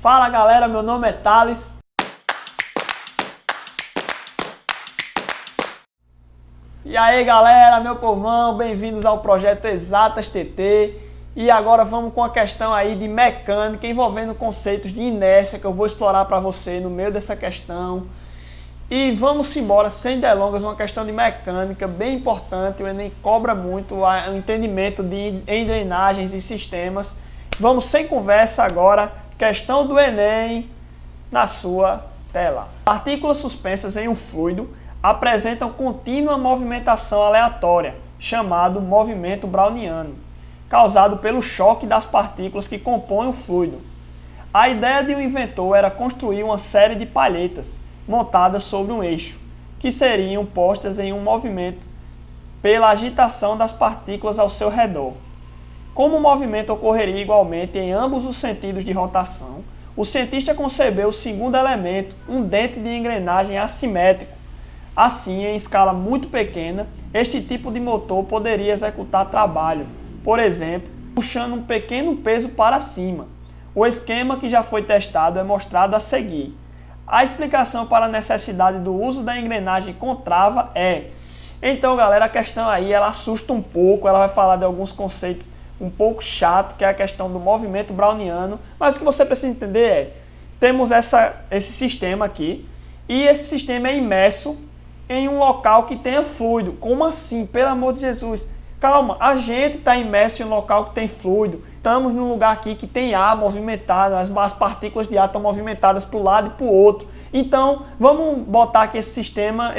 Fala galera, meu nome é Thales. E aí galera, meu povão, bem-vindos ao projeto Exatas TT. E agora vamos com a questão aí de mecânica envolvendo conceitos de inércia que eu vou explorar para você no meio dessa questão. E vamos embora, sem delongas, uma questão de mecânica bem importante. O Enem cobra muito o entendimento em drenagens e sistemas. Vamos sem conversa agora, questão do Enem na sua tela. Partículas suspensas em um fluido apresentam contínua movimentação aleatória, chamado movimento browniano, causado pelo choque das partículas que compõem o fluido. A ideia de um inventor era construir uma série de palhetas montadas sobre um eixo, que seriam postas em um movimento pela agitação das partículas ao seu redor. Como o movimento ocorreria igualmente em ambos os sentidos de rotação, o cientista concebeu o segundo elemento, um dente de engrenagem assimétrico. Assim, em escala muito pequena, este tipo de motor poderia executar trabalho, por exemplo, puxando um pequeno peso para cima. O esquema que já foi testado é mostrado a seguir. A explicação para a necessidade do uso da engrenagem com trava é... Então, galera, a questão aí, ela assusta um pouco, ela vai falar de alguns conceitos um pouco chato, que é a questão do movimento browniano, mas o que você precisa entender é, temos esse sistema aqui, e esse sistema é imerso em um local que tenha fluido. Como assim? Pelo amor de Jesus! Calma, a gente está imerso em um local que tem fluido. Estamos num lugar aqui que tem ar movimentado, as partículas de ar estão movimentadas para um lado e para o outro. Então, vamos botar aqui esse sistema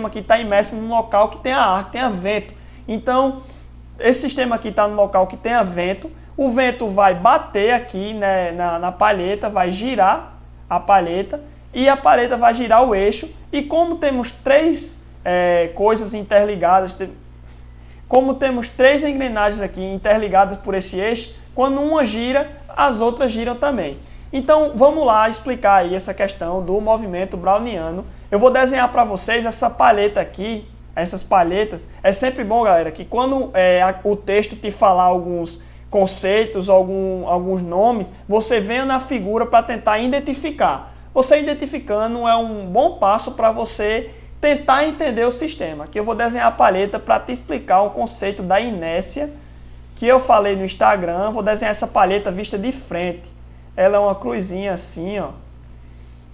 aqui está imerso num local que tem ar, que tem vento. Então, esse sistema aqui está no local que tem vento. O vento vai bater aqui, né, na palheta, vai girar a palheta e a palheta vai girar o eixo. E como temos três coisas interligadas, como temos três engrenagens aqui interligadas por esse eixo, quando uma gira, as outras giram também. Então, vamos lá explicar aí essa questão do movimento browniano. Eu vou desenhar para vocês essa palheta aqui, essas palhetas. É sempre bom, galera, que quando o texto te falar alguns conceitos, alguns nomes, você venha na figura para tentar identificar. Você identificando é um bom passo para você tentar entender o sistema. Aqui eu vou desenhar a palheta para te explicar o conceito da inércia que eu falei no Instagram. Vou desenhar essa palheta vista de frente. Ela é uma cruzinha assim, ó.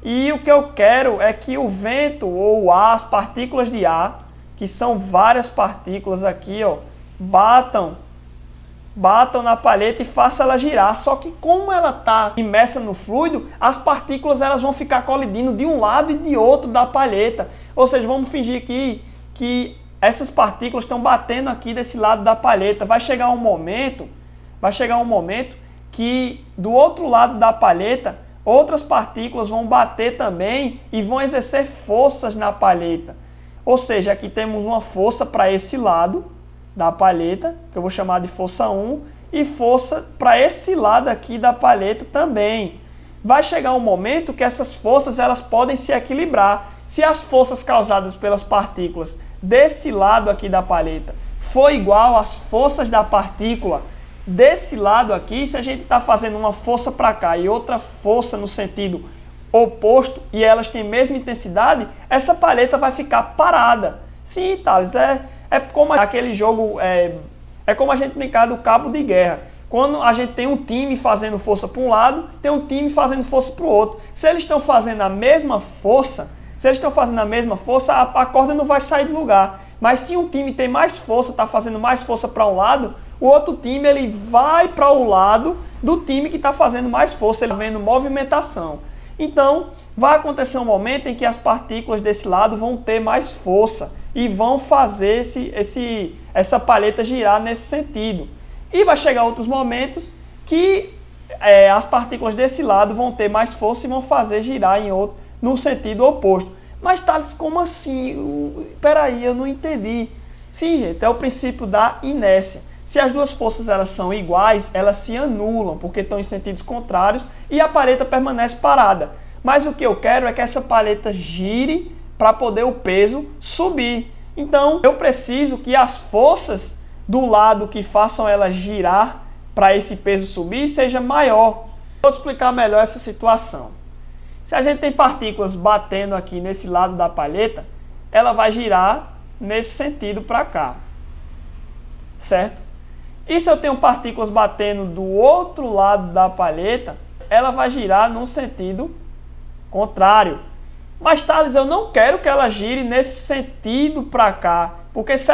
E o que eu quero é que o vento ou o ar, as partículas de ar, que são várias partículas aqui, ó, batam na palheta e façam ela girar. Só que como ela está imersa no fluido, as partículas elas vão ficar colidindo de um lado e de outro da palheta. Ou seja, vamos fingir aqui que essas partículas estão batendo aqui desse lado da palheta. Vai chegar um momento que do outro lado da palheta, outras partículas vão bater também e vão exercer forças na palheta. Ou seja, aqui temos uma força para esse lado da palheta, que eu vou chamar de força 1, e força para esse lado aqui da palheta também. Vai chegar um momento que essas forças elas podem se equilibrar. Se as forças causadas pelas partículas desse lado aqui da palheta for igual às forças da partícula desse lado aqui, se a gente está fazendo uma força para cá e outra força no sentido oposto e elas têm a mesma intensidade, essa palheta vai ficar parada. Sim, Thales, é como aquele jogo, é como a gente brincar do cabo de guerra. Quando a gente tem um time fazendo força para um lado, tem um time fazendo força para o outro. Se eles estão fazendo a mesma força, a corda não vai sair do lugar. Mas se um time tem mais força, está fazendo mais força para um lado, o outro time ele vai para o lado do time que está fazendo mais força, ele está vendo movimentação. Então, vai acontecer um momento em que as partículas desse lado vão ter mais força e vão fazer essa palheta girar nesse sentido. E vai chegar outros momentos que as partículas desse lado vão ter mais força e vão fazer girar no sentido oposto. Mas, Thales, como assim? Peraí, eu não entendi. Sim, gente, é o princípio da inércia. Se as duas forças elas são iguais, elas se anulam, porque estão em sentidos contrários e a palheta permanece parada. Mas o que eu quero é que essa palheta gire para poder o peso subir. Então, eu preciso que as forças do lado que façam ela girar para esse peso subir seja maior. Vou explicar melhor essa situação. Se a gente tem partículas batendo aqui nesse lado da palheta, ela vai girar nesse sentido para cá, certo? E se eu tenho partículas batendo do outro lado da palheta, ela vai girar num sentido contrário. Mas, Thales, eu não quero que ela gire nesse sentido para cá, porque se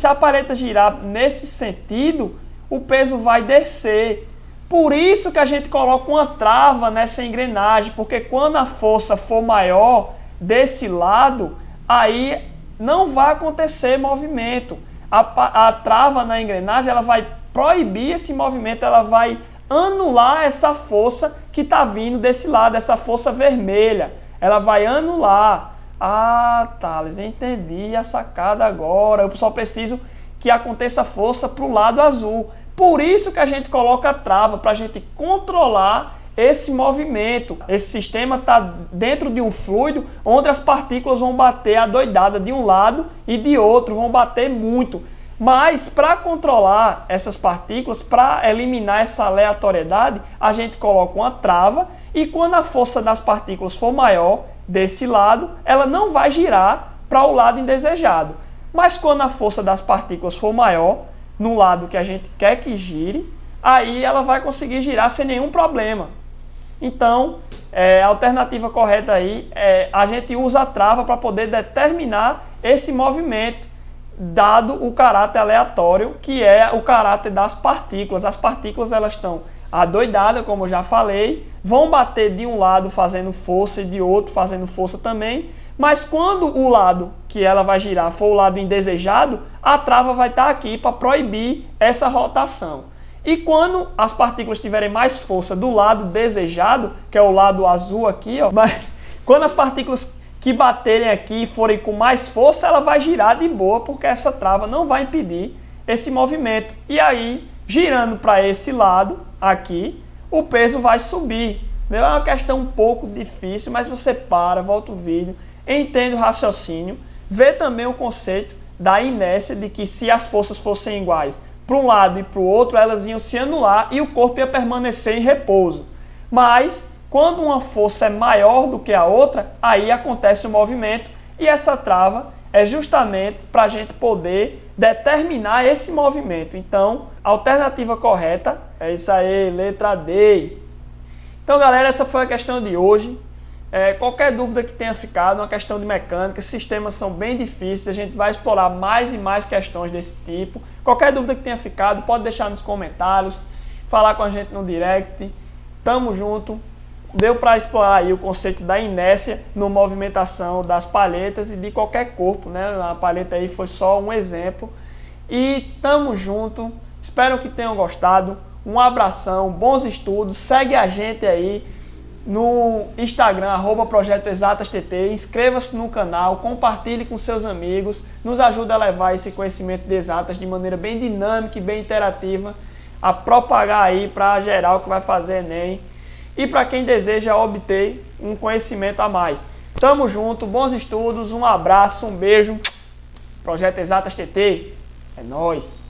a palheta girar nesse sentido, o peso vai descer. Por isso que a gente coloca uma trava nessa engrenagem, porque quando a força for maior desse lado, aí não vai acontecer movimento. A trava na engrenagem, ela vai proibir esse movimento, ela vai anular essa força que está vindo desse lado, essa força vermelha. Ela vai anular. Ah, Thales, entendi a sacada agora. Eu só preciso que aconteça força para o lado azul. Por isso que a gente coloca a trava, para a gente controlar esse movimento. Esse sistema está dentro de um fluido onde as partículas vão bater adoidada de um lado e de outro, vão bater muito. Mas para controlar essas partículas, para eliminar essa aleatoriedade, a gente coloca uma trava e quando a força das partículas for maior desse lado, ela não vai girar para o lado indesejado. Mas quando a força das partículas for maior, no lado que a gente quer que gire, aí ela vai conseguir girar sem nenhum problema. Então, a alternativa correta aí é a gente usa a trava para poder determinar esse movimento, dado o caráter aleatório, que é o caráter das partículas. As partículas elas estão adoidadas, como eu já falei, vão bater de um lado fazendo força e de outro fazendo força também, mas quando o lado que ela vai girar for o lado indesejado, a trava vai estar aqui para proibir essa rotação. E quando as partículas tiverem mais força do lado desejado, que é o lado azul aqui, ó, mas quando as partículas que baterem aqui e forem com mais força, ela vai girar de boa, porque essa trava não vai impedir esse movimento. E aí, girando para esse lado aqui, o peso vai subir. É uma questão um pouco difícil, mas você para, volta o vídeo, entende o raciocínio, vê também o conceito da inércia, de que se as forças fossem iguais para um lado e para o outro, elas iam se anular e o corpo ia permanecer em repouso. Mas, quando uma força é maior do que a outra, aí acontece o movimento e essa trava é justamente para a gente poder determinar esse movimento. Então, a alternativa correta é isso aí, letra D. Então, galera, essa foi a questão de hoje. Qualquer dúvida que tenha ficado, uma questão de mecânica, sistemas são bem difíceis, a gente vai explorar mais e mais questões desse tipo. Qualquer dúvida que tenha ficado, pode deixar nos comentários, falar com a gente no direct. Tamo junto. Deu para explorar aí o conceito da inércia na movimentação das palhetas e de qualquer corpo, né? A palheta aí foi só um exemplo. E tamo junto. Espero que tenham gostado. Um abração, bons estudos. Segue a gente aí no Instagram, @projetoexatastt. Inscreva-se no canal, compartilhe com seus amigos. Nos ajuda a levar esse conhecimento de exatas de maneira bem dinâmica e bem interativa, a propagar aí para geral que vai fazer Enem. E para quem deseja obter um conhecimento a mais. Tamo junto, bons estudos, um abraço, um beijo. Projeto Exatas TT, é nóis!